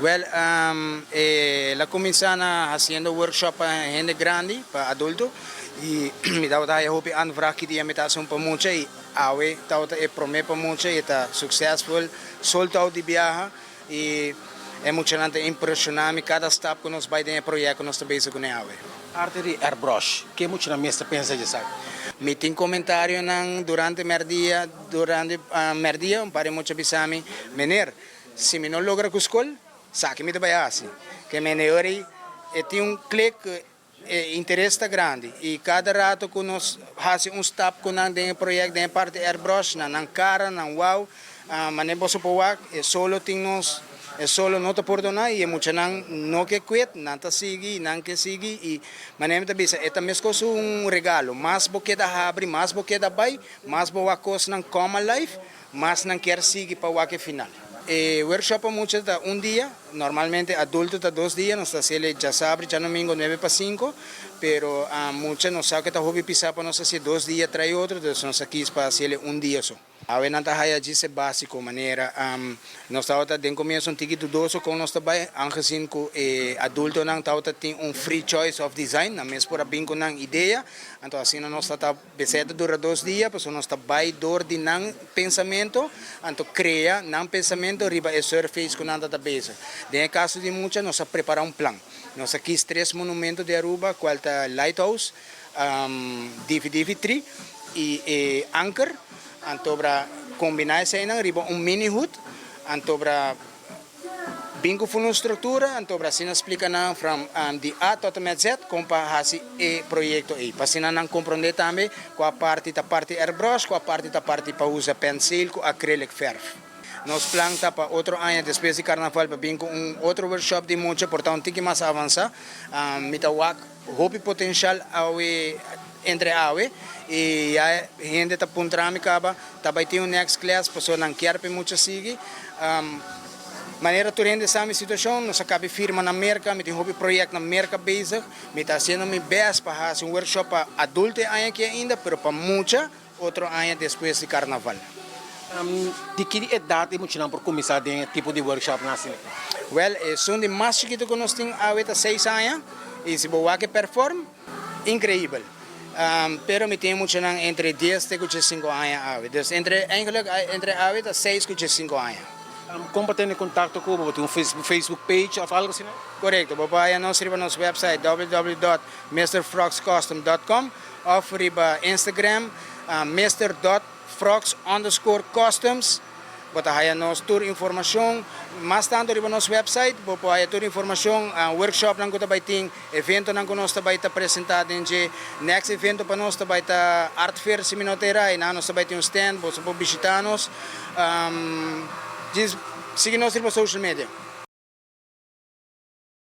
Well, la comienzana haciendo workshop para gente grande, para adultos, y me daba ya hopi anvraag que dia me ta un mucho y awe tauta e promete mucho y está successful, soltado de viaje y emocionante, impressionante cada step que nos vai dentro do projeto que nós estamos bezig com awe. Arte de airbrush, que muito na mesa pensa de sabe? Me tem comentário durante merdia, para muito bisami, meneer, se me não logra com escola, saque me de baiasi, que meneer tem clique interesse tá grande e cada rato que nós fazemos step com dentro projeto dentro parte airbrush, na cara, na wow, mas nem posso pôr é solo tem nós é solo não te perdonar e muito não que quit, não te sigue, não que sigue e manem te bisa, é também regalo, mais porque da abre, mais porque da vai, mais boa coisa não common life, mais não quer seguir para o que final. Workshop mucho está un día, normalmente adulto está 2 días, nos hace ya sabe, ya domingo 9 para 5, pero muchos no saben que está hobby pisar para nos hacer 2 días trae otro, entonces nos aquí para hacerle un día só. A ver, nanta haya dice básico maneira, nós estava den começo tiki dudoso com nós também, aangezien que adulto não estava tem free choice of design, na mesma por bem com não ideia, então assim nós está bezerra dura 2 dias, pues nós está vai dor de não pensamento, então cria não pensamento riba é surface com nada da beza. Em caso de muita nós prepara plano. Nós aqui 3 monumentos de Aruba, qual tá lighthouse, DV3 e anchor. Antobra combinar essa aí riba mini hut, antobra bingo full estrutura, antobra assim explica na from de A tot met Z como para esse projeto aí. Para assim não compreender também com a parte airbrush, com a parte para usar pencil, com acrylic verf. Nós planta para outro ano depois de carnaval para vir com outro workshop de muito, portanto tem que mais avançar. Mitawak hobby potencial entre awe e a gente está puntrami caba também tem next class pessoa não quer para muito seguir maneira tu rende essa situação nós acaba firma na merca me tem hobby projeto na merca bezig me está sendo meu best para fazer workshop para adulto aqui ainda pero para muita outro ano depois de carnaval. De que idade muito não por começar de tipo de workshop na cena? Well, são de mais chiquito que nós temos até 6 anos e se boa que perform incrível. Pero me tem muito entre 10 e 5 anos. Então, entre 6 e 5 anos. Como ter contato com o um Facebook page ou algo assim? Correto. Papai, nós riba nosso website www.mrfrogscustom.com ou riba Instagram mr.frogs_customs. Bota aí nós tour informação, mais tanto riba nosso website, bota aí tour informação, workshop nang kuta baiting, evento nang kuno sta baita apresentado em next evento para nós sta baita art fair seminotera e nós sta baita stand, bota po visitanos. Siga nós riba social media.